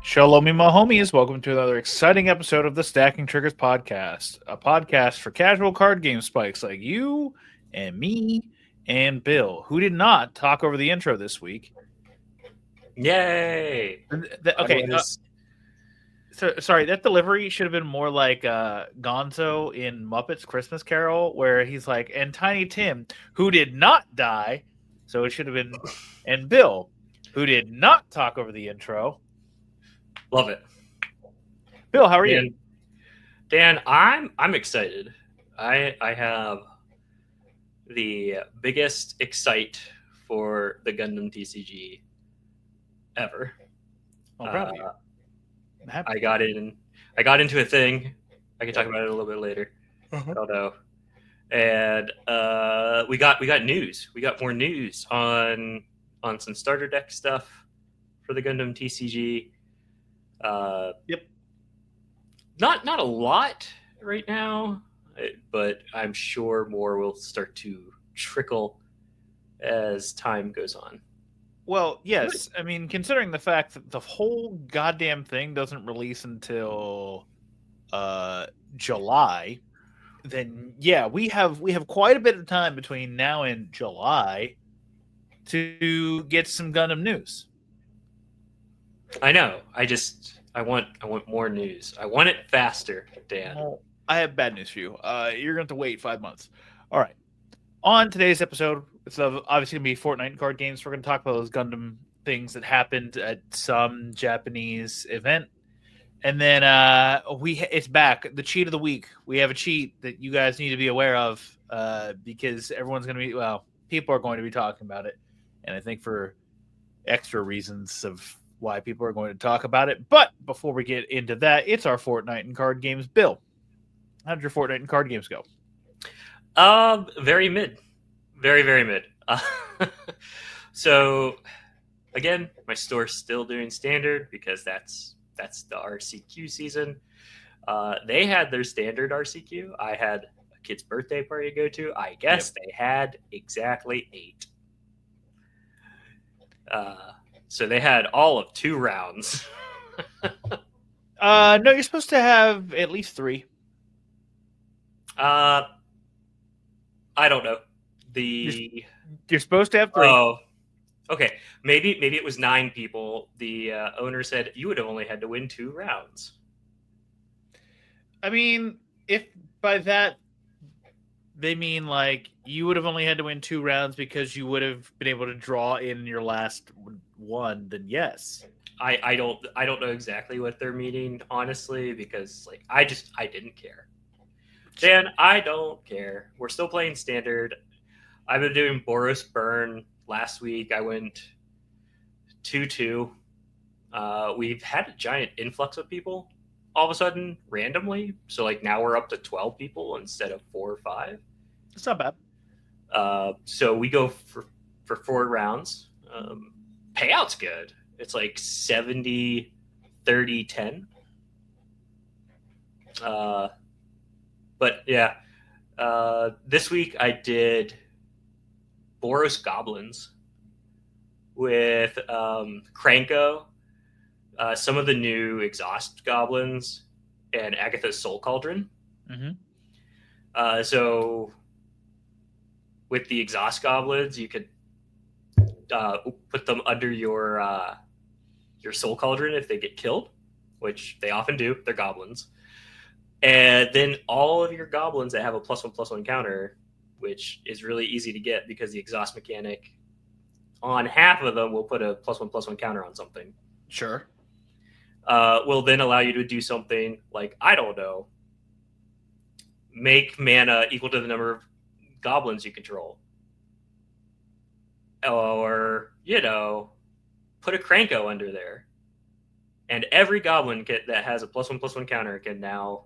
Shalom, my homies. Welcome to another exciting episode of the Stacking Triggers podcast, a podcast for casual card game spikes like you and me and Bill, who did not talk over the intro this week. Yay! Okay, sorry, that delivery should have been more like Gonzo in Muppets Christmas Carol, where he's like, and Tiny Tim, who did not die. So it should have been, and Bill, who did not talk over the intro. Love it. Bill, how are you? Dan, I'm excited. I have the biggest excite for the Gundam TCG ever. I'm proud of you. I'm happy. I got into a thing. I can talk about it a little bit later. Although, and we got news. We got more news on some starter deck stuff for the Gundam TCG. Yep. Not a lot right now, but I'm sure more will start to trickle as time goes on. Well, yes. I mean, considering the fact that the whole goddamn thing doesn't release until July, then yeah, we have quite a bit of time between now and July to get some Gundam news. I know. I want more news. I want it faster, Dan. Well, I have bad news for you. You're going to have to wait 5 months. All right. On today's episode, it's obviously going to be Fortnite card games. We're going to talk about those Gundam things that happened at some Japanese event. And then it's back. The cheat of the week. We have a cheat that you guys need to be aware of because everyone's going to be, people are going to be talking about it. And I think for extra reasons of why people are going to talk about it. But before we get into that, it's our Fortnite and card games. Bill, how did your Fortnite and card games go? Very mid. Very, very mid. So, again, my store's still doing standard because that's the RCQ season. They had their standard RCQ. I had a kid's birthday party to go to. I guess They had exactly 8. So they had all of 2 rounds. No, you're supposed to have at least 3. I don't know. You're supposed to have 3. Oh, okay. Maybe it was 9 people. The owner said you would have only had to win 2 rounds. I mean, if by that they mean like you would have only had to win 2 rounds because you would have been able to draw in your last one, then yes. I don't know exactly what they're meaning, honestly, because I didn't care. Dan, I don't care. We're still playing standard. I've been doing Boros Burn. Last week I went 2-2. We've had a giant influx of people all of a sudden randomly. So now we're up to 12 people instead of 4 or 5. It's not bad. So we go for 4 rounds. Payout's good. It's 70, 30, 10. But yeah, this week I did Boros Goblins with Kranko, some of the new Exhaust Goblins, and Agatha's Soul Cauldron. Mm-hmm. So with the Exhaust Goblins, you could put them under your Soul Cauldron if they get killed, which they often do. They're goblins. And then all of your goblins that have a +1/+1 counter, which is really easy to get because the exhaust mechanic on half of them will put a +1/+1 counter on something. Sure. Will then allow you to do something like, I don't know, make mana equal to the number of goblins you control. Or, put a Kranko under there. And every goblin that has a +1/+1 counter can now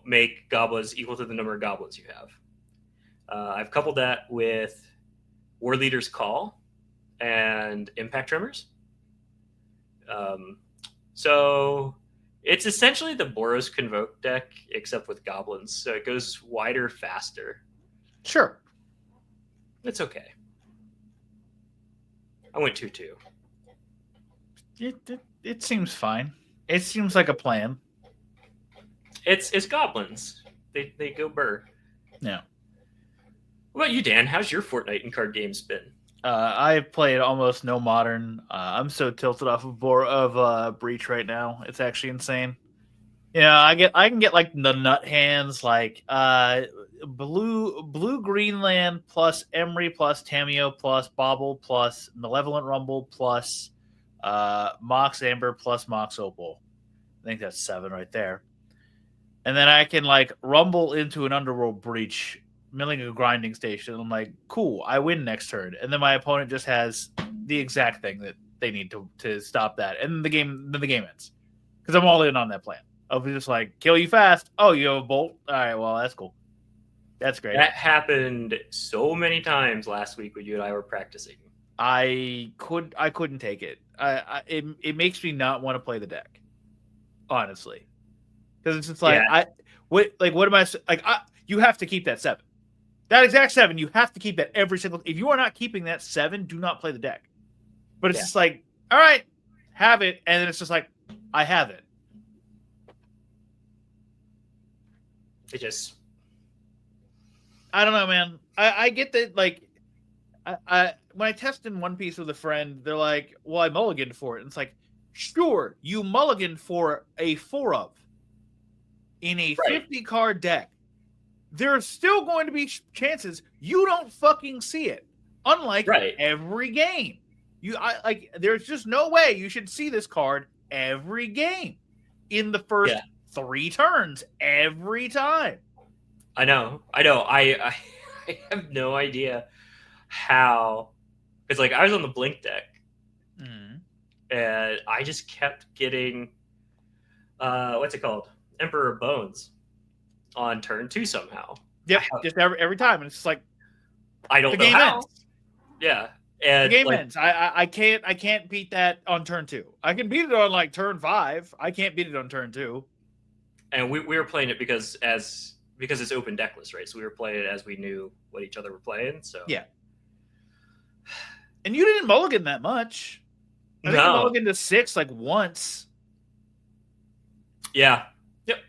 make goblins equal to the number of goblins you have. I've coupled that with War Leader's Call and Impact Tremors. So it's essentially the Boros Convoke deck, except with goblins. So it goes wider, faster. Sure. It's okay. I went 2-2. It seems fine. It seems like a plan. It's goblins. They go burr. Yeah. What about you, Dan? How's your Fortnite and card games been? I've played almost no modern. I'm so tilted off of Breach right now. It's actually insane. Yeah, I can get like the nut hands, like blue Greenland plus Emery plus Tamio plus Bobble plus Malevolent Rumble plus Mox Amber plus Mox Opal. I think that's 7 right there. And then I can like rumble into an Underworld Breach, milling a grinding station. I'm like, cool, I win next turn. And then my opponent just has the exact thing that they need to stop that. And the game ends. Because I'm all in on that plan. I'll be just like, kill you fast. Oh, you have a bolt? All right, well, that's cool. That's great. That happened so many times last week when you and I were practicing. I couldn't take it. It makes me not want to play the deck, honestly, because it's just like what am I like? You have to keep that 7, that exact 7. You have to keep that every single. If you are not keeping that 7, do not play the deck. But it's just like, all right, have it, and then it's just like, I have it. It just, I don't know, man. I get that, like, I when I tested One Piece with a friend, they're like, well, I mulliganed for it. And it's like, sure, you mulliganed for a 4 of in a 50 card deck. There's still going to be chances you don't fucking see it. Unlike every game. There's just no way you should see this card every game in the first 3 turns every time. I know. I have no idea how. It's like I was on the Blink deck, and I just kept getting what's it called, Emperor Bones, on turn 2 somehow. Yep, just every time, and it's just like I don't know how. Ends. Yeah, and the game ends. I can't beat that on turn 2. I can beat it on like turn 5. I can't beat it on turn 2. And we were playing it because it's open decklist, right? So we were playing it as we knew what each other were playing. So yeah. And you didn't mulligan that much. I think you mulliganed to 6 like once. Yeah. Yep.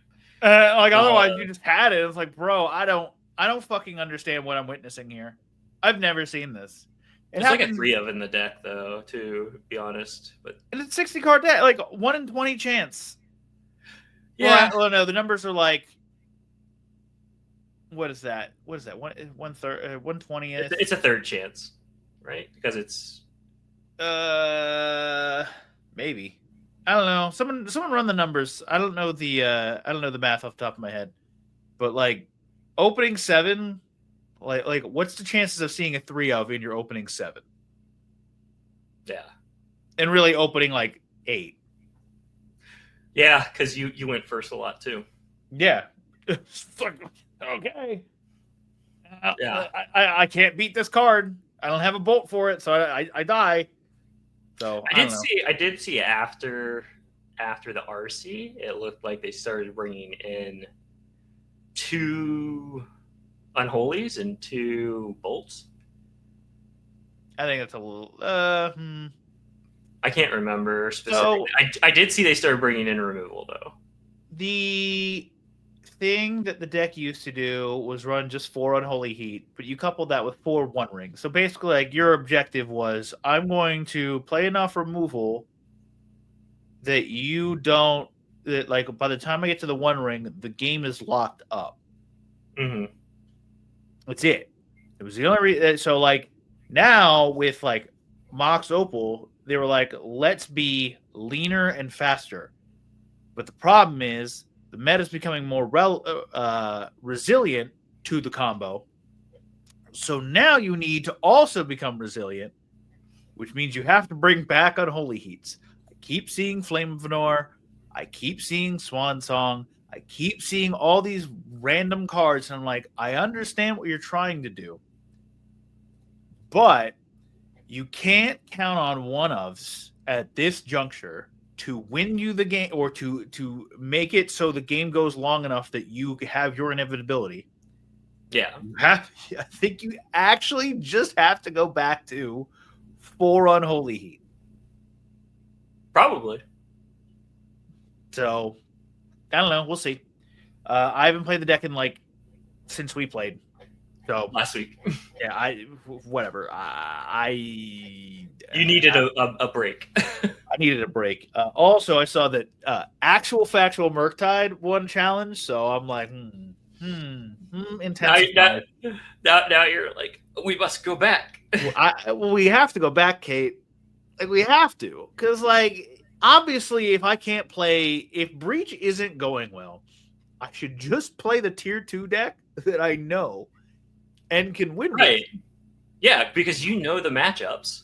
Otherwise you just had it. It's like, bro, I don't fucking understand what I'm witnessing here. I've never seen this. It's like a 3 of in the deck though, to be honest. But and it's 60 card deck, like 1 in 20 chance. Yeah. Well, no, the numbers are like, what is that? 1/3, 1/20th. It's a third chance, right? Because it's maybe. I don't know. Someone run the numbers. I don't know the math off the top of my head. But like opening 7, like what's the chances of seeing a 3 of in your opening 7? Yeah. And really opening like 8. Yeah, because you went first a lot too. Yeah. Okay. Yeah. I can't beat this card. I don't have a bolt for it, so I die. So I did see after the RC, it looked like they started bringing in 2 unholies and 2 bolts. I think that's a little. I can't remember specifically. I did see they started bringing in removal though. The thing that the deck used to do was run just 4 unholy heat, but you coupled that with 4 1 ring. So basically, like your objective was, I'm going to play enough removal that you don't that like by the time I get to the 1 ring, the game is locked up. Mm-hmm. That's it. It was the only reason. So like now with like Mox Opal, they were like, let's be leaner and faster. But the problem is the meta is becoming more resilient to the combo. So now you need to also become resilient, which means you have to bring back Unholy Heats. I keep seeing Flame of Venor. I keep seeing Swan Song. I keep seeing all these random cards, and I'm like, I understand what you're trying to do, but you can't count on one-ofs at this juncture to win you the game or to make it so the game goes long enough that you have your inevitability. Yeah. I think you actually just have to go back to for Unholy Heat. Probably. So I don't know. We'll see. I haven't played the deck in since we played. So Last week. yeah, whatever. You needed a break. I needed a break. Also, I saw that Actual Factual Murktide won challenge, so I'm like, intensified. Now you're like, we must go back. Well, we have to go back, Kate. We have to, because obviously, if I can't play, if Breach isn't going well, I should just play the tier 2 deck that I know and can win. Right. Yeah, because you know the matchups.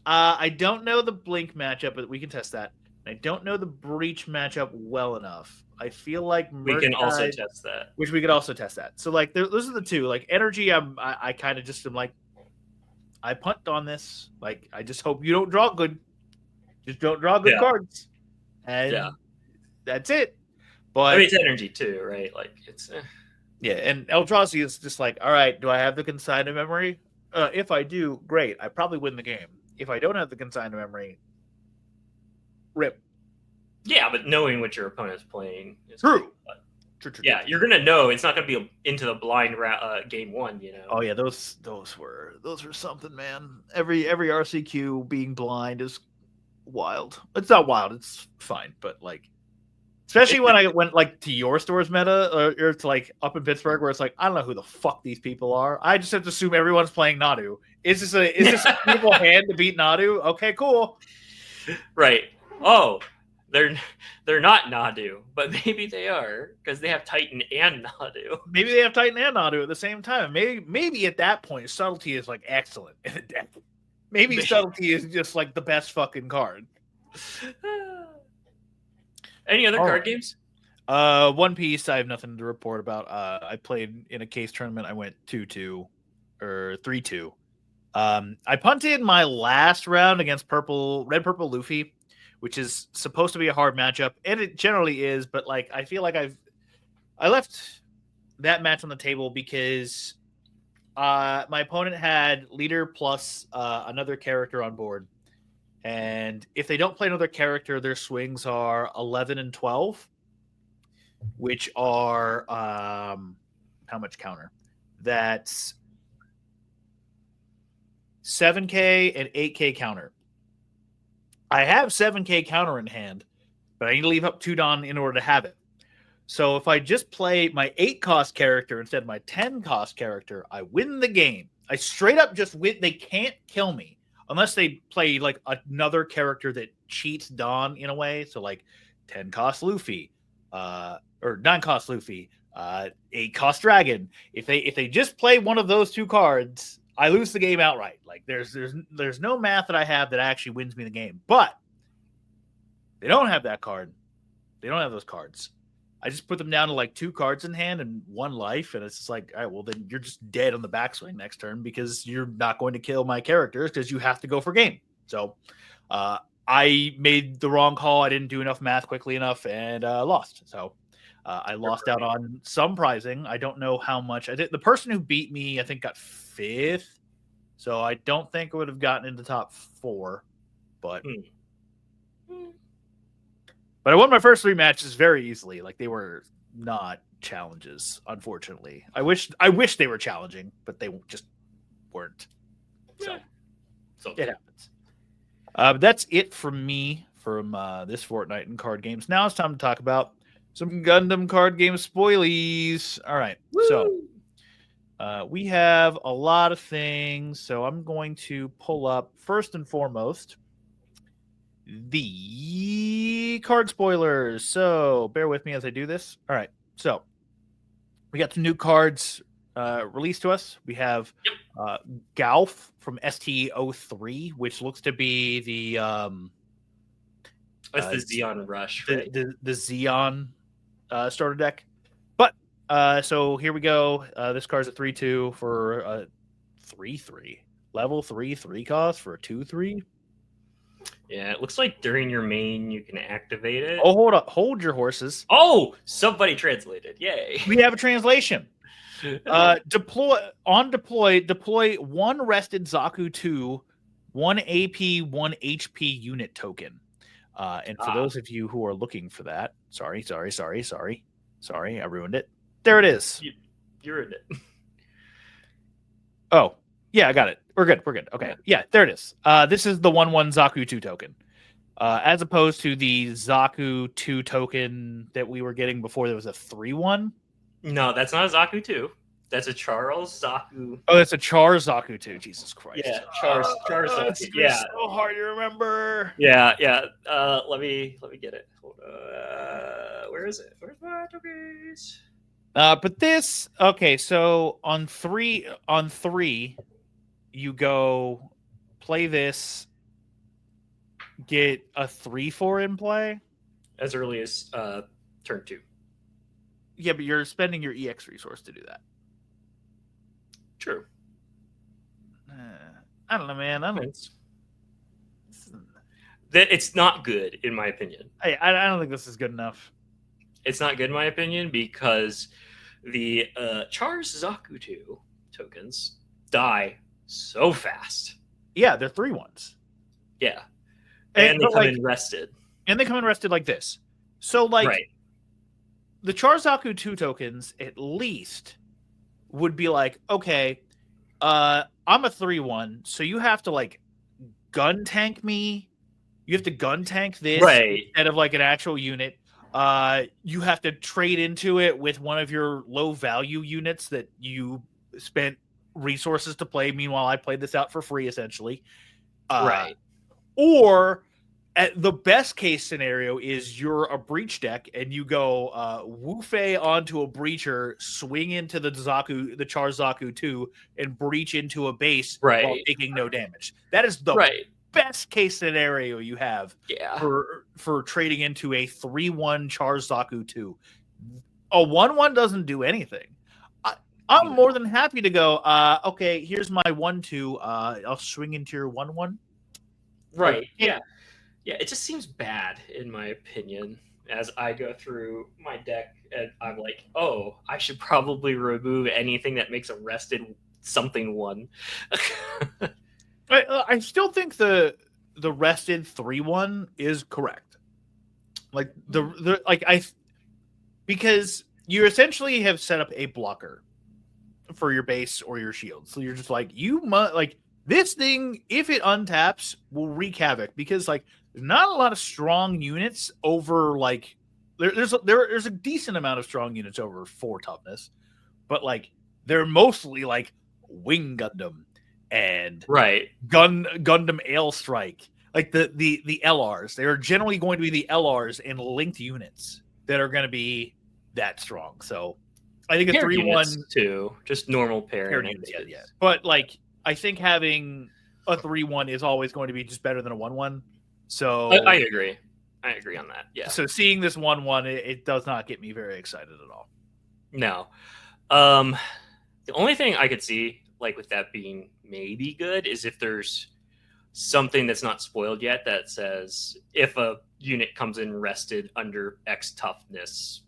I don't know the Blink matchup, but we can test that. I don't know the Breach matchup well enough. I feel like we can also test that. Which we could also test that. So those are the two. Energy, I kind of just am I punt on this. I just hope you don't draw good. Just don't draw good cards. And that's it. But it's energy too, right? It's yeah, and Eldrazi is just all right, do I have the consigned memory? If I do, great. I probably win the game. If I don't have the consigned memory, rip. Yeah, but knowing what your opponent's playing is true. Yeah, you're gonna know. It's not gonna be into the blind game one, Oh yeah, those were something, man. Every RCQ being blind is wild. It's not wild. It's fine, but especially when I went to your store's meta or to up in Pittsburgh, where it's I don't know who the fuck these people are. I just have to assume everyone's playing Nadu. Is this a people hand to beat Nadu? Okay, cool. Right. Oh, they're not Nadu, but maybe they are because they have Titan and Nadu. Maybe they have Titan and Nadu at the same time. Maybe at that point, subtlety is excellent in the deck. Maybe subtlety is just the best fucking card. Any other card games? One Piece, I have nothing to report about. I played in a case tournament. I went 2-2 or 3-2. I punted my last round against Red Purple Luffy, which is supposed to be a hard matchup, and it generally is. But I feel like I left that match on the table because my opponent had leader plus another character on board. And if they don't play another character, their swings are 11 and 12, which are how much counter? That's 7K and 8K counter. I have 7K counter in hand, but I need to leave up 2 Don in order to have it. So if I just play my 8 cost character instead of my 10 cost character, I win the game. I straight up just win. They can't kill me. Unless they play another character that cheats Dawn in a way. So 10 cost Luffy, or 9 cost Luffy, 8 cost Dragon. If they just play one of those 2 cards, I lose the game outright. There's no math that I have that actually wins me the game. But they don't have that card. They don't have those cards. I just put them down to 2 cards in hand and 1 life, and it's just all right, well, then you're just dead on the backswing next turn because you're not going to kill my characters because you have to go for game. So I made the wrong call. I didn't do enough math quickly enough and lost. So I lost out on some prizing. I don't know how much. I did. The person who beat me, I think, got 5th. So I don't think I would have gotten into top 4. But... But I won my first 3 matches very easily. They were not challenges, unfortunately. I wish they were challenging, but they just weren't. So it happens. That's it from me from this fortnight in card games. Now it's time to talk about some Gundam card game spoilies. All right. Woo! So we have a lot of things. So I'm going to pull up first and foremost the card spoilers. So bear with me as I do this. All right. So we got some new cards released to us. We have Gauf from ST03, which looks to be the that's the Xeon Rush, right? The Xeon starter deck. But so here we go. This card's a 3/2 for a 3/3. Level 3/3 cost for a 2/3. Yeah, it looks like during your main you can activate it. Oh, hold up. Hold your horses. Oh, somebody translated. Yay. We have a translation. Deploy 1 rested Zaku 2 1 AP, 1 HP unit token. And for those of you who are looking for that, sorry, I ruined it. There it is. You're in it. Oh, yeah, I got it. We're good. Okay, yeah, there it is. This is the 1/1 Zaku 2 token. As opposed to the Zaku 2 token that we were getting before, there was a 3/1. No, that's not a Zaku 2. That's a Charles Zaku. Oh, that's a Char Zaku 2. Jesus Christ. Yeah, Charles Zaku. It's Yeah, so hard to remember. yeah. Let me get it. Hold where is it? Where's my tokens? But this, okay, so on three, you go play this, get a 3/4 in play. As early as turn 2. Yeah, but you're spending your EX resource to do that. True. I don't know, man. It's not good, in my opinion. I don't think this is good enough. It's not good, in my opinion, because the Char's Zaku 2 tokens die so fast. Yeah, they're 3/1s. Yeah. And they come in rested. And they come in rested like this. So, like, right. The Charzaku 2 tokens, at least, would be like, okay, I'm a 3/1, so you have to, like, gun tank me. You have to gun tank this instead of, like, an actual unit. You have to trade into it with one of your low-value units that you spent resources to play. Meanwhile, I played this out for free, essentially. Right. Or at the best case scenario is you're a breach deck and you go Wufei onto a breacher, swing into the Char Zaku 2, and breach into a base while taking no damage. That is the best case scenario you have for trading into a 3/1 Char Zaku 2. A 1/1 doesn't do anything. I'm more than happy to go, okay, here's my 1/2. I'll swing into your 1/1. Right. Yeah. Yeah. It just seems bad, in my opinion, as I go through my deck and I'm like, oh, I should probably remove anything that makes a rested something 1. I still think the rested 3/1 is correct. Like because you essentially have set up a blocker for your base or your shield. So you're just like, this thing, if it untaps, will wreak havoc because like there's not a lot of strong units over like there's a decent amount of strong units over 4 toughness, but like they're mostly like Wing Gundam and Gundam Ale Strike, like the LRs. They're generally going to be the LRs and linked units that are going to be that strong. So I think a 3/1 too, just normal pairing units, yeah. But like I think having a 3/1 is always going to be just better than a 1/1. So I agree. I agree on that. Yeah. So seeing this 1/1, it does not get me very excited at all. No. The only thing I could see, like with that being maybe good, is if there's something that's not spoiled yet that says if a unit comes in rested under X toughness,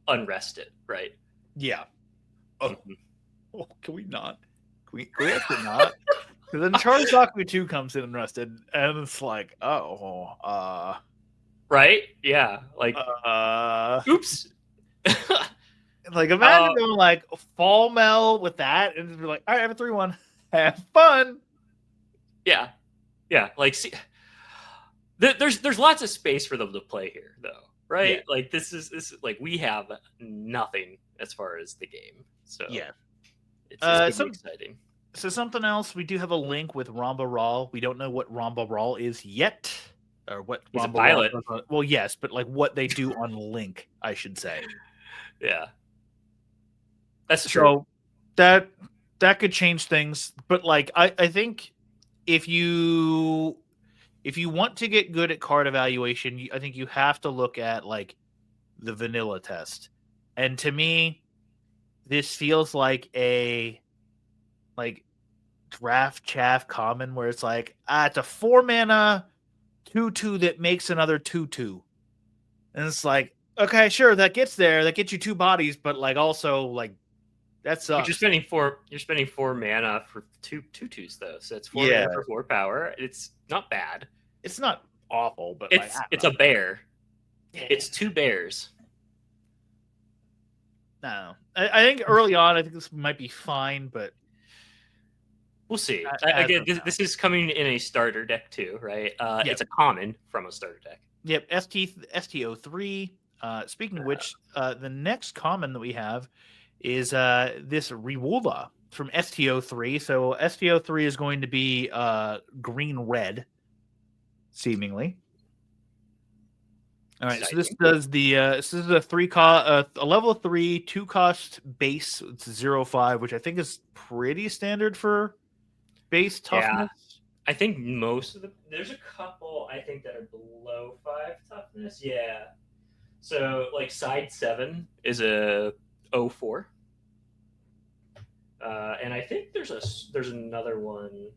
unrested, right? Yeah. Oh, can we not? Can we actually not? Because then Charles Zaku 2 comes in and rested, and it's like, right? Yeah. Like, oops. Like, imagine going like Fall Mel with that, and be like, all right, I have a 3/1. Have fun. Yeah. Yeah. Like, see, there's lots of space for them to play here, though, right? Yeah. Like, this is like we have nothing as far as the game. So, yeah. It's exciting. So something else, we do have a link with Ramba Raw. We don't know what Ramba Raw is yet, or what He's Ramba a pilot. Raw does. Well, yes, but like what they do on Link, I should say. Yeah, that's true. So that could change things, but like I think if you want to get good at card evaluation, I think you have to look at like the vanilla test, and to me, this feels like a draft chaff common where it's like, it's a 4-mana 2/2 that makes another 2/2. And it's like, okay, sure, that gets there. That gets you 2 bodies, but like also like That But sucks. you're spending 4 mana for two tutus though, so it's 4 Yeah. mana for 4 power. It's not bad. It's not awful, but like It's a bear. yeah. It's 2 bears. No, I think early on, I think this might be fine, but We'll see. as Again, of now. this is coming in a starter deck too, right? Yep. It's a common from a starter deck. Yep, STO3. Speaking of which, the next common that we have is this Riwola from STO3. So STO3 is going to be green red, seemingly. All right, so this does the this is a a level 3 2-cost base. It's 0.5, which I think is pretty standard for base toughness. I think most of there's a couple I think that are below 5 toughness. Yeah. So like side 7 is a 0.4. And I think there's another one.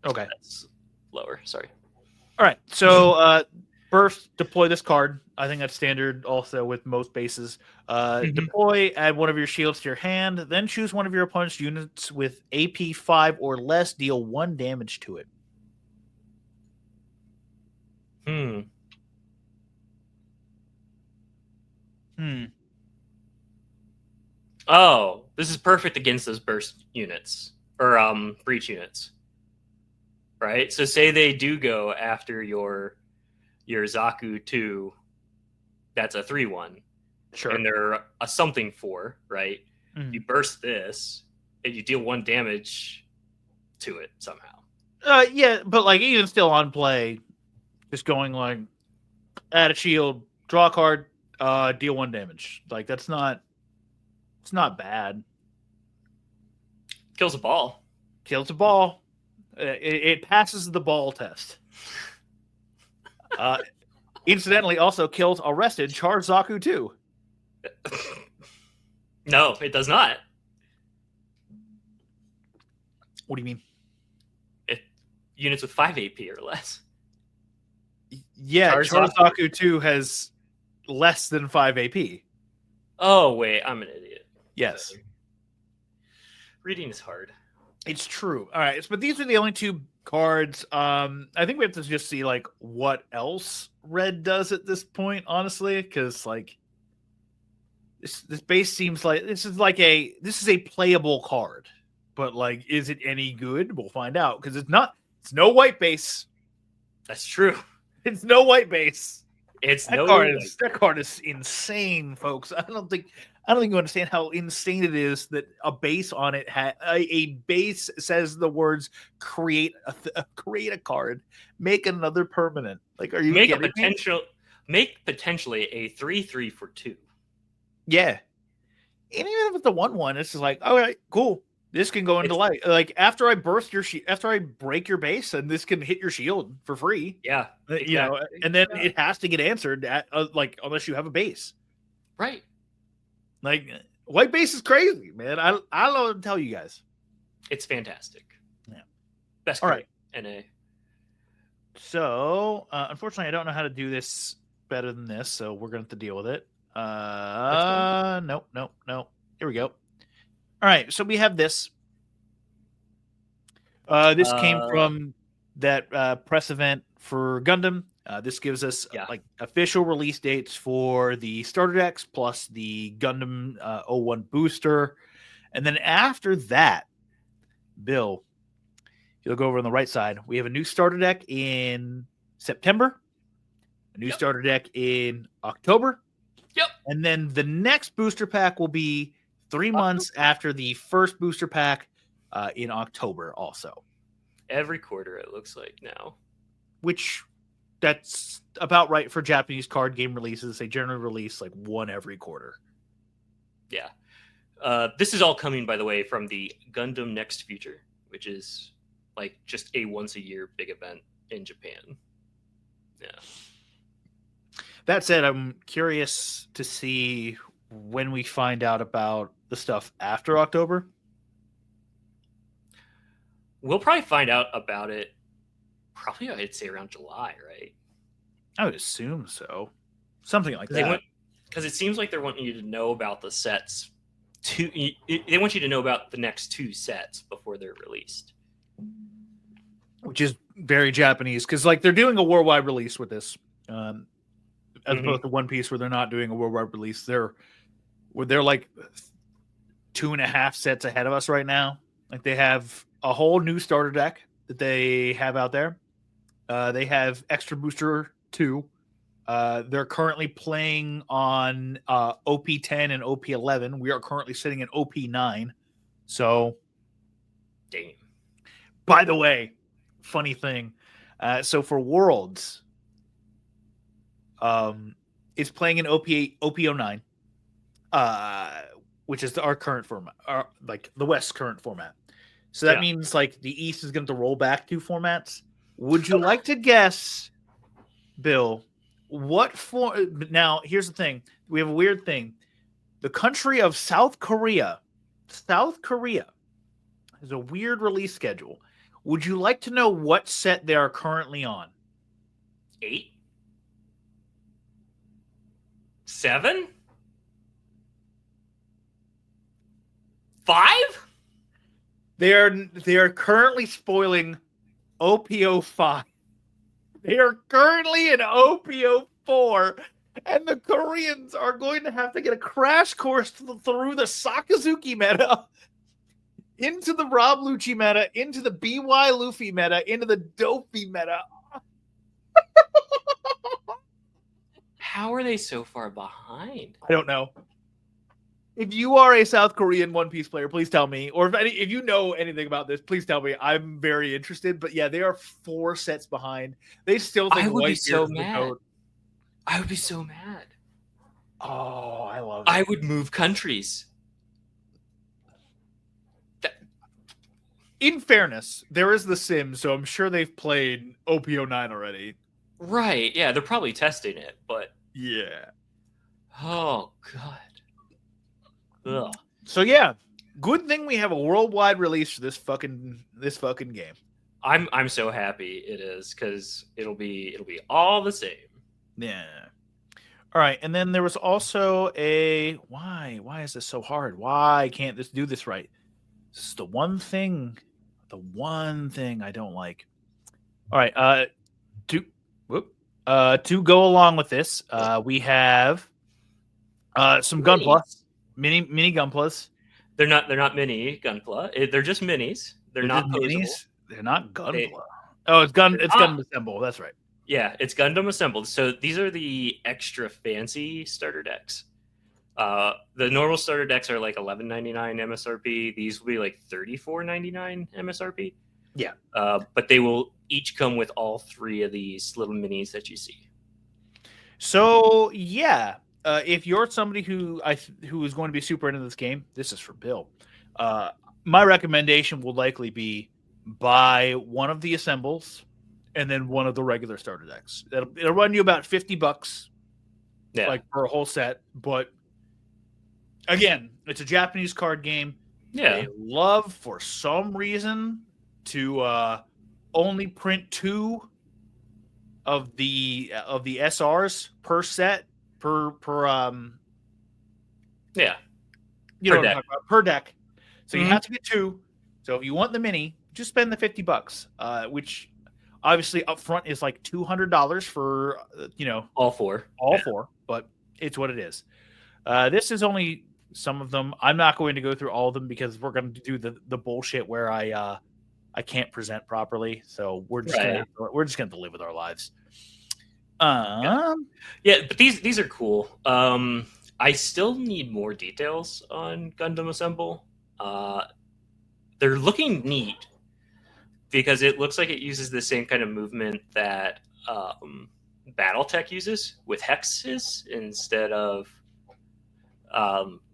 Okay. That's lower. Sorry. All right. So first, deploy this card. I think that's standard also with most bases. Deploy, add one of your shields to your hand, then choose one of your opponent's units with AP 5 or less, deal 1 damage to it. Oh, this is perfect against those burst units or breach units. Right? So say they do go after your Zaku 2, that's a 3/1. Sure. And they're a something 4, right? You burst this and you deal 1 damage to it somehow. Yeah, but like even still on play, just going like add a shield, draw a card, deal 1 damage. Like it's not bad. Kills a ball. Kills a ball. It passes the ball test. Incidentally, also kills arrested Char Zaku too. No, it does not. What do you mean? Units with 5 AP or less. Yeah, Char Zaku 2 has less than 5 AP. Oh, wait, I'm an idiot. Yes. Reading is hard. It's true. All right, but these are the only 2 cards. I think we have to just see like what else red does at this point, honestly, because like this base seems like this is a playable card, but like, is it any good? We'll find out because it's no white base. That's true. It's no white base. That card is insane, folks. I don't think you understand how insane it is that a base on it a base says the words create a card, make another permanent. Like, are you kidding me? Make potentially a 3/3 for 2. Yeah, and even if it's the 1/1, it's just like, all right, cool. This can go into light. Like after I break your base, and this can hit your shield for free. Yeah, exactly. You know, and then it has to get answered at like unless you have a base, right? Like white base is crazy, man. I don't know what to tell you guys. It's fantastic. Yeah, best. All right, NA. So unfortunately, I don't know how to do this better than this, so we're gonna have to deal with it. Nope. Here we go. All right, so we have this. This came from that press event for Gundam. This gives us like official release dates for the starter decks plus the Gundam 01 booster. And then after that, Bill, you'll go over on the right side. We have a new starter deck in September, a new starter deck in October. Yep. And then the next booster pack will be 3 months after the first booster pack in October also. Every quarter, it looks like now. Which, that's about right for Japanese card game releases. They generally release like 1 every quarter. Yeah. This is all coming, by the way, from the Gundam Next Future, which is like just a once-a-year big event in Japan. Yeah. That said, I'm curious to see when we find out about the stuff after October. We'll probably find out about it probably, I'd say, around July, right? I would assume so. Something like that. Because it seems like they're wanting you to know about the sets They want you to know about the next 2 sets before they're released, which is very Japanese because like they're doing a worldwide release with this, as opposed to One Piece where they're not doing a worldwide release. They're like 2.5 sets ahead of us right now. Like they have a whole new starter deck that they have out there. They have Extra Booster 2. They're currently playing on OP10 and OP11. We are currently sitting in OP9. So, damn. By the way, funny thing. So for Worlds, it's playing in OP09, which is our current format, like the West's current format. So that means like the East is going to roll back 2 formats. Would you like to guess, Bill? What form? Now, here's the thing. We have a weird thing. The country of South Korea has a weird release schedule. Would you like to know what set they are currently on? 8? 7? 5? They are currently spoiling OPO5. They are currently in OPO4, and the Koreans are going to have to get a crash course through the Sakazuki meta, into the Rob Lucci meta, into the BY Luffy meta, into the Dopey meta. How are they so far behind? I don't know. If you are a South Korean One Piece player, please tell me. Or if you know anything about this, please tell me. I'm very interested. But yeah, they are 4 sets behind. They still think I would be Whitebeard so is the mad. goat. I would be so mad. Oh, I love it. I would move countries. In fairness, there is The Sims, so I'm sure they've played OPO9 already. Right. Yeah, they're probably testing it, but yeah. Oh god. Ugh. So yeah, good thing we have a worldwide release for this fucking game. I'm so happy it is because it'll be all the same. Yeah. All right, and then there was also a why is this so hard? Why can't this do this right? This is the one thing I don't like. All right, to go along with this, we have some Gunpla. Mini Gunplas. They're not mini Gunpla. They're just minis. They're not minis. They're not Gunpla. It's Gundam Assemble. That's right. Yeah, it's Gundam Assembled. So these are the extra fancy starter decks. The normal starter decks are like $11.99 MSRP. These will be like $34.99 MSRP. Yeah. But they will each come with all 3 of these little minis that you see. So yeah. If you're somebody who is going to be super into this game, this is for Bill. My recommendation will likely be buy one of the assembles and then one of the regular starter decks. It'll run you about $50, like for a whole set. But again, it's a Japanese card game. Yeah, they love for some reason to only print 2 of the SRs per set. Per yeah, you know what I'm talking about, per deck. So you have to get 2. So if you want the mini, just spend the $50, which obviously up front is like $200 for all 4, but it's what it is. This is only some of them. I'm not going to go through all of them because we're going to do the bullshit where I can't present properly. So we're just going to live with our lives. Yeah, but these are cool. I still need more details on Gundam Assemble. They're looking neat because it looks like it uses the same kind of movement that BattleTech uses with hexes instead of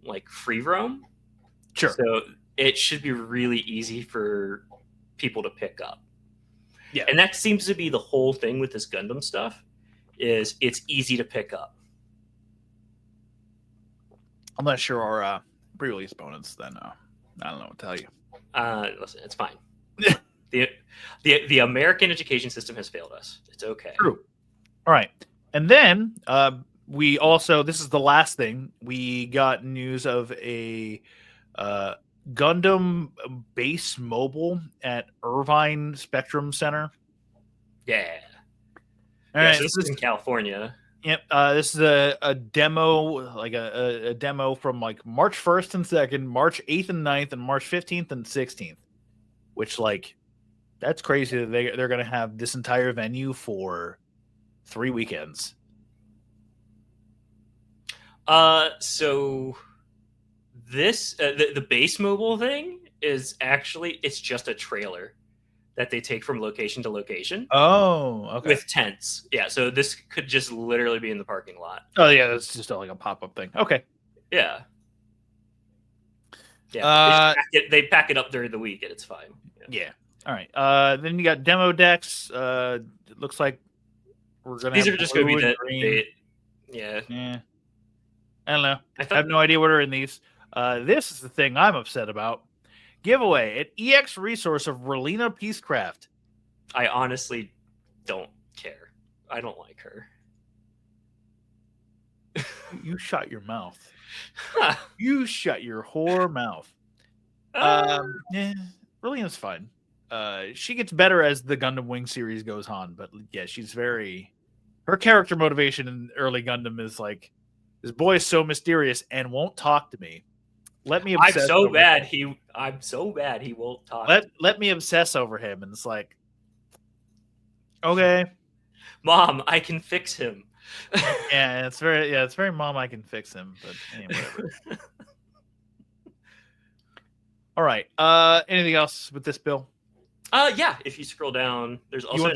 like free roam. Sure. So it should be really easy for people to pick up. Yeah, and that seems to be the whole thing with this Gundam stuff. Is it's easy to pick up. Unless you're our pre-release bonus, then I don't know what to tell you. Listen, it's fine. the American education system has failed us. It's okay. True. All right, and then we also, this is the last thing, we got news of a Gundam Base Mobile at Irvine Spectrum Center. Yeah. All Yeah, right, so this is in California. Yep. This is a demo, like a demo from like March 1st and 2nd, March 8th and 9th, and March 15th and 16th. Which, like, that's crazy that they're going to have this entire venue for 3 weekends. So this the base mobile thing is actually it's just a trailer that they take from location to location. Oh, okay. With tents. Yeah, so this could just literally be in the parking lot. Oh, yeah, that's just like a pop-up thing. Okay. Yeah. Yeah, they pack it up during the week and it's fine. Yeah. All right. Then you got demo decks. It looks like we're gonna. These have are just gonna be the green. Yeah. I don't know. I have no idea what are in these. This is the thing I'm upset about. Giveaway at EX Resource of Relina Peacecraft. I honestly don't care. I don't like her. You shut your mouth. You shut your whore mouth. Relina's fine. She gets better as the Gundam Wing series goes on, but yeah, she's very. Her character motivation in early Gundam is like, this boy is so mysterious and won't talk to me. Let me. I'm so bad he won't talk. Let me obsess over him, and it's like, okay, Mom, I can fix him. Yeah, it's very Mom, I can fix him, but anyway, whatever. All right. Anything else with this, Bill? Yeah. If you scroll down, there's also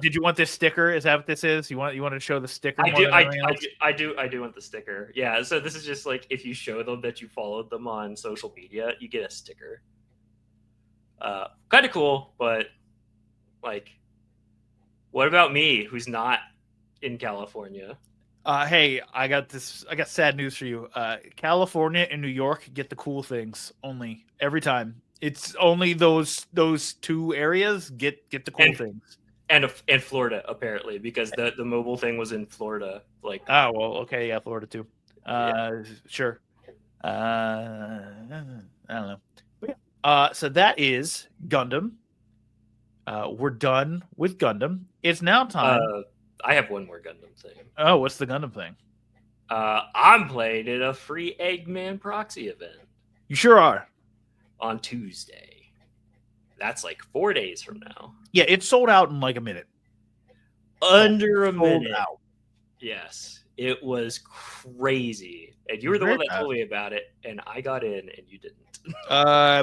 did you want this sticker? Is that what this is? You want to show the sticker? I do want the sticker. Yeah. So this is just like if you show them that you followed them on social media, you get a sticker. Kind of cool, but like, what about me, who's not in California? Hey, I got sad news for you. California and New York get the cool things only every time. It's only those two areas get the cool things. And Florida apparently, because the mobile thing was in Florida. Like, oh well, okay, yeah, Florida too. Sure. I don't know. But yeah. So that is Gundam. We're done with Gundam. It's now time. I have one more Gundam thing. Oh, what's the Gundam thing? I'm playing in a free Eggman proxy event. You sure are. On Tuesday. That's like 4 days from now. Yeah, it's sold out in like a minute. Under a minute. Out. Yes. It was crazy. And you were the one that told me about it, and I got in and you didn't.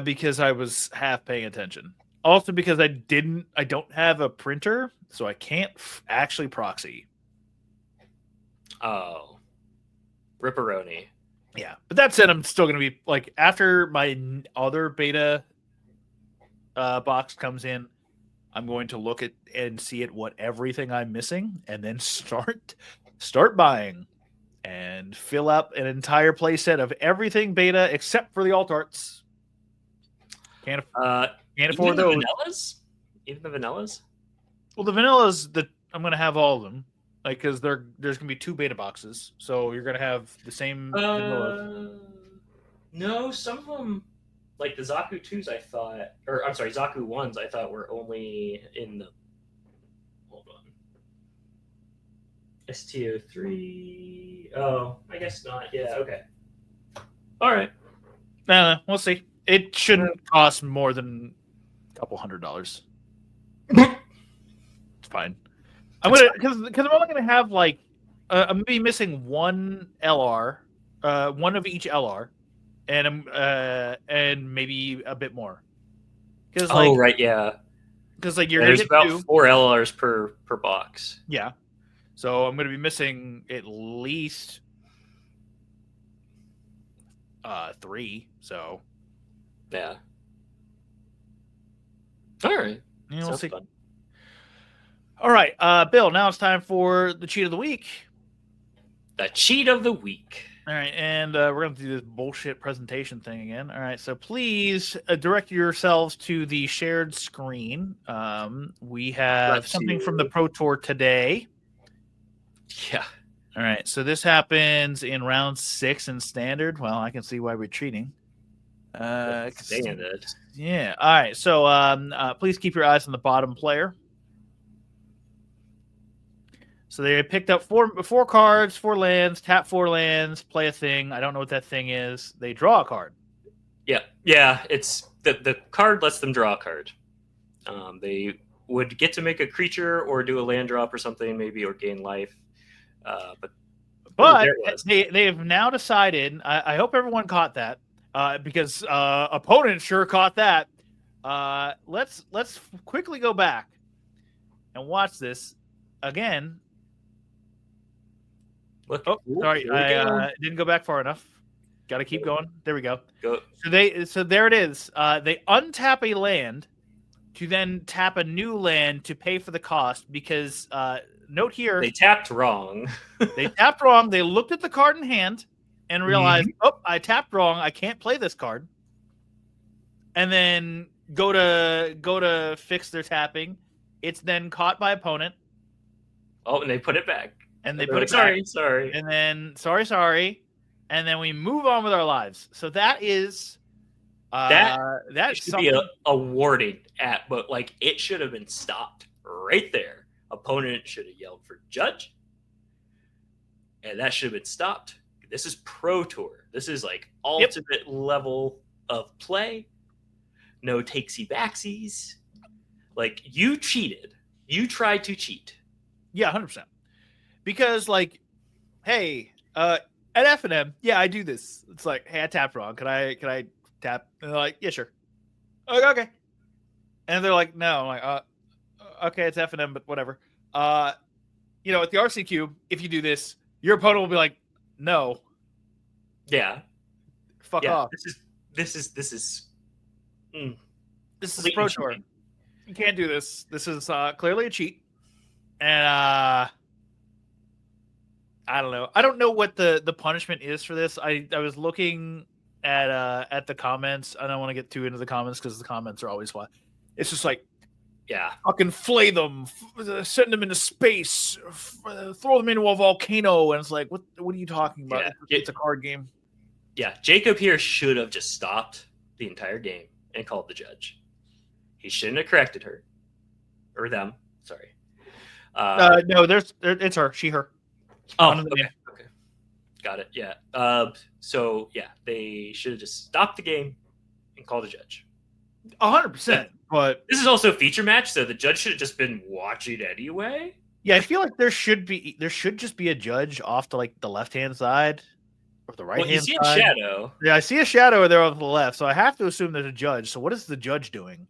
Because I was half paying attention. Also because I don't have a printer, so I can't actually proxy. Oh. Ripperoni. Yeah, but that said, I'm still going to be like, after my other beta box comes in, I'm going to look at and see what everything I'm missing, and then start buying and fill up an entire playset of everything beta except for the alt arts. Can't afford those. Vanillas? Even the vanillas? Well, the vanillas, I'm going to have all of them. Like, because there's going to be 2 beta boxes, so you're going to have the same. No, some of them, like the Zaku 2s, Zaku 1s, I thought were only in the. Hold on. STO3. Oh, I guess not. Yeah. Okay. All right. We'll see. It shouldn't cost more than a couple $100. It's fine. I'm gonna because I'm only gonna have like I'm gonna be missing one LR, one of each LR, and maybe a bit more. Right, yeah. Because like you're there's about 4 LRs per box. Yeah, so I'm gonna be missing at least 3. So yeah. All right. Yeah, we'll see. Fun. All right, Bill, now it's time for the cheat of the week. The cheat of the week. All right, and we're going to do this bullshit presentation thing again. All right, so please direct yourselves to the shared screen. We have something from the Pro Tour today. Yeah. All right, so this happens in round 6 in standard. Well, I can see why we're cheating. Standard. Yeah. All right. So please keep your eyes on the bottom player. So they picked up four cards, 4 lands, tap 4 lands, play a thing. I don't know what that thing is. They draw a card. Yeah. It's the card lets them draw a card. They would get to make a creature or do a land drop or something, maybe, or gain life. But there it was. they have now decided. I hope everyone caught that because opponents sure caught that. Let's quickly go back and watch this again. Look, Oh, sorry, I didn't go back far enough. Got to keep going. There we go. So there it is. They untap a land to then tap a new land to pay for the cost because note here they tapped wrong. They tapped wrong. They looked at the card in hand and realized, oh, I tapped wrong. I can't play this card. And then go to fix their tapping. It's then caught by opponent. Oh, and they put it back. And they put it back. Sorry. And then sorry. And then we move on with our lives. So that is that should something. be a warning but like it should have been stopped right there. Opponent should have yelled for judge, and that should have been stopped. This is Pro Tour. This is like ultimate level of play. No takesy backsies. Like you cheated. You tried to cheat. Yeah, 100%. Because like, hey, at F&M, yeah, I do this. It's like, hey, I tapped wrong. Can I tap? And they're like, yeah, sure. Okay. And they're like, no. I'm like, okay, it's F&M, but whatever. At the RC Cube, if you do this, your opponent will be like, no. Yeah. Fuck off. This is Pro Tour. You can't do this. This is clearly a cheat. And I don't know. I don't know what the punishment is for this. I was looking at the comments. I don't want to get too into the comments because the comments are always fun. It's just like, fucking flay them, send them into space, throw them into a volcano, and it's like, what are you talking about? Yeah. It's a card game. Yeah, Jacob here should have just stopped the entire game and called the judge. He shouldn't have corrected her or them. Sorry. No, it's her, she, her. Oh, okay. Got it. Yeah. So yeah, they should have just stopped the game and called the judge. 100%. But this is also a feature match, so the judge should have just been watching anyway. Yeah, I feel like there should just be a judge off to like the left hand side or the right hand side. You see a shadow. Yeah, I see a shadow there on the left, so I have to assume there's a judge. So what is the judge doing?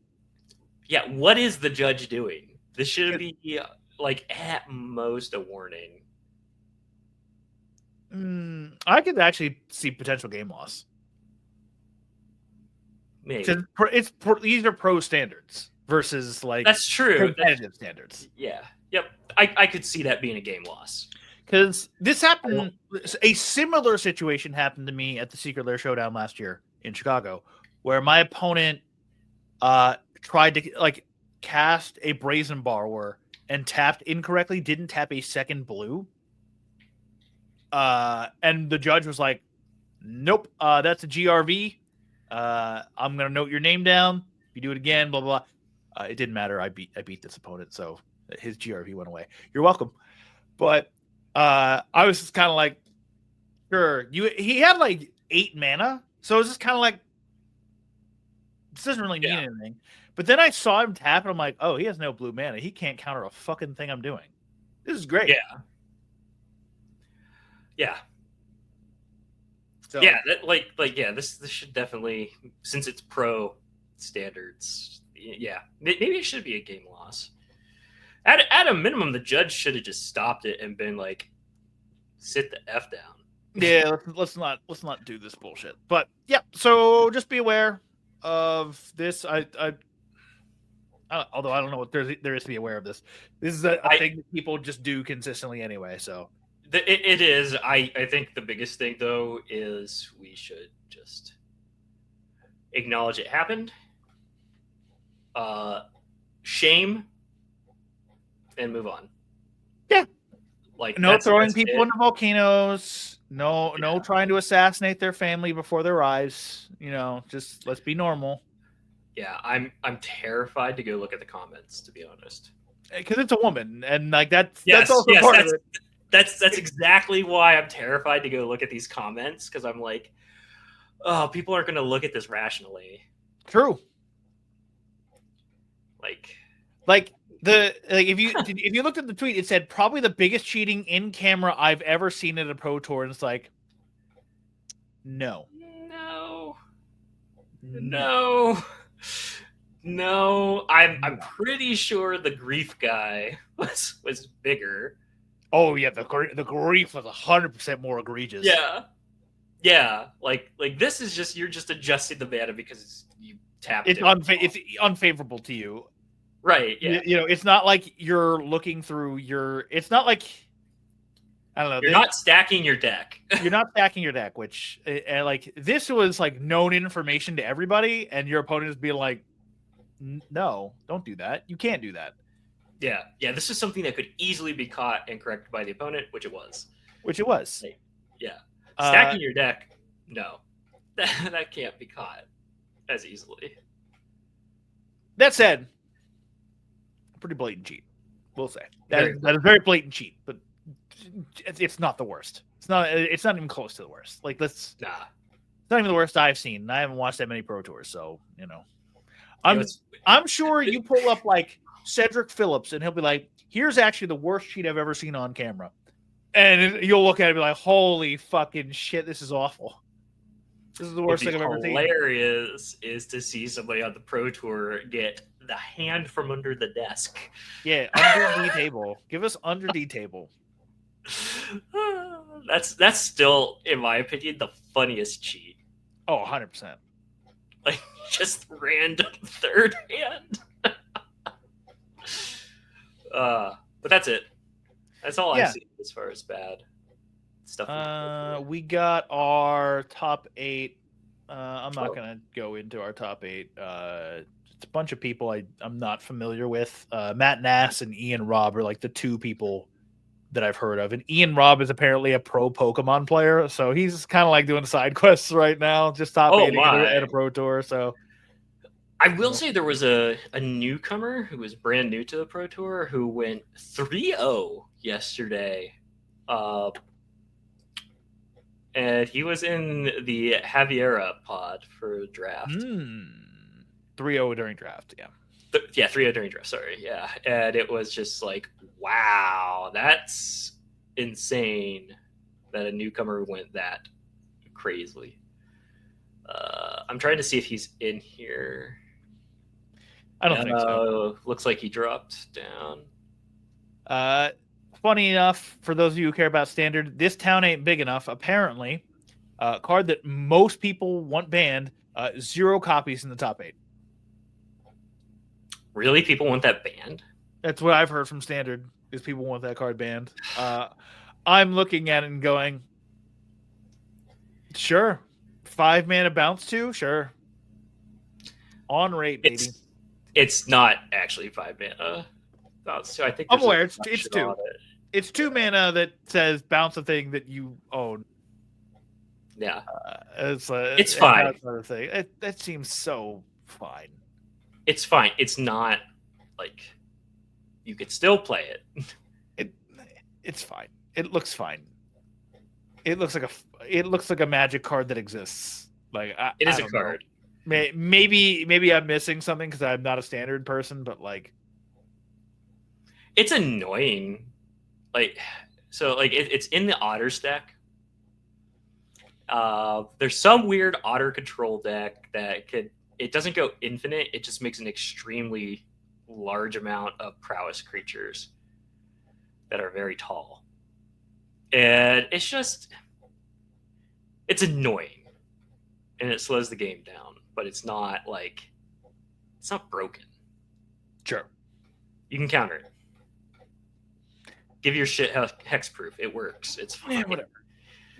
Yeah, what is the judge doing? This should be like at most a warning. I could actually see potential game loss. Maybe these are pro standards versus like that's true competitive standards. Yeah, yep. I could see that being a game loss because this happened. A similar situation happened to me at the Secret Lair Showdown last year in Chicago, where my opponent tried to like cast a Brazen Borrower and tapped incorrectly. Didn't tap a second blue. And the judge was like, nope, that's a GRV. I'm going to note your name down. If you do it again, blah, blah, blah. It didn't matter. I beat this opponent, so his GRV went away. You're welcome. But I was just kind of like, sure. He had like 8 mana, so it was just kind of like, this doesn't really mean anything. But then I saw him tap, and I'm like, oh, he has no blue mana. He can't counter a fucking thing I'm doing. This is great. Yeah. So, this should definitely, since it's pro standards, maybe it should be a game loss. At a minimum, the judge should have just stopped it and been like, sit the F down. Yeah, let's not do this bullshit. But yeah, so just be aware of this. Although I don't know what there is to be aware of this. This is a thing that people just do consistently anyway. So it is. I think the biggest thing though is we should just acknowledge it happened. Shame and move on. Yeah. Like no throwing people into volcanoes. No trying to assassinate their family before their eyes. Just let's be normal. Yeah, I'm terrified to go look at the comments, to be honest. Because it's a woman, and like that's Yes, also part of it. That's exactly why I'm terrified to go look at these comments, because I'm like, oh, people aren't going to look at this rationally. True. Like if you looked at the tweet, it said probably the biggest cheating in camera I've ever seen at a pro tour, and it's like, no. I'm pretty sure the grief guy was bigger. Oh yeah, the grief was 100% more egregious. Yeah. Like this is just, you're just adjusting the mana because you tapped it. It's unfavorable to you. Right, yeah. It's not like you're looking through it's not like, I don't know. You're not stacking your deck. You're not stacking your deck, which, like, this was, like, known information to everybody, and your opponent is being like, no, don't do that. You can't do that. Yeah, this is something that could easily be caught and corrected by the opponent, which it was. Yeah. Stacking your deck, no. That can't be caught as easily. That said, pretty blatant cheat, we'll say. That is very blatant cheat, but it's not the worst. It's not even close to the worst. Like, it's not even the worst I've seen. I haven't watched that many pro tours, so I'm sure you pull up like Cedric Phillips and he'll be like, here's actually the worst cheat I've ever seen on camera, and you'll look at it and be like, holy fucking shit, this is awful. This is the worst thing I've ever seen. Hilarious is to see somebody on the pro tour get the hand from under the desk. Yeah, under D table. Give us under D table. That's still, in my opinion, the funniest cheat. Oh, 100%. Like, just random third hand. But that's it. That's all I've seen as far as bad stuff. We got our top 8. I'm not going to go into our top 8. It's a bunch of people I'm not familiar with. Matt Nass and Ian Robb are like the two people that I've heard of. And Ian Robb is apparently a pro Pokemon player, so he's kind of like doing side quests right now, just top 8 at a pro tour. So I will say there was a newcomer who was brand new to the pro tour who went 3-0 yesterday. And he was in the Javiera pod for draft. 3-0 during draft, yeah. 3-0 during draft, sorry. Yeah. And it was just like, wow, that's insane that a newcomer went that crazily. I'm trying to see if he's in here. I don't think so. Looks like he dropped down. Funny enough, for those of you who care about standard, this town ain't big enough. Apparently, card that most people want banned, 0 copies in the top 8. Really? People want that banned? That's what I've heard from standard, is people want that card banned. I'm looking at it and going, sure. 5 mana bounce 2? Sure. On rate, baby. It's not actually 5 mana. So I think I'm aware. It's 2. It's 2 mana that says bounce a thing that you own. Yeah. It's fine. That seems so fine. It's fine. It's not like you could still play it. It's fine. It looks fine. It looks like a Magic card that exists. Like it is a card. Maybe I'm missing something because I'm not a standard person, but like it's annoying. It's in the Otters deck. There's some weird Otter control deck that it doesn't go infinite. It just makes an extremely large amount of prowess creatures that are very tall. And it's annoying. And it slows the game down. But it's not broken. Sure. You can counter it. Give your shit hexproof. It works. It's fine. Yeah, whatever.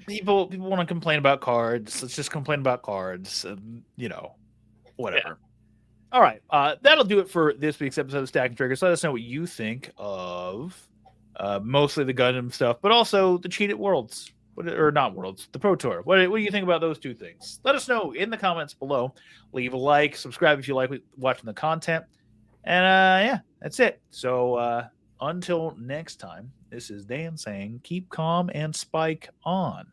People want to complain about cards. Let's just complain about cards. Whatever. Yeah. All right. That'll do it for this week's episode of Stacking Triggers. Let us know what you think of mostly the Gundam stuff, but also the cheated worlds. or not Worlds, the Pro Tour. What do you think about those two things? Let us know in the comments below. Leave a like, subscribe if you like watching the content. And yeah, that's it. So until next time, this is Dan saying keep calm and spike on.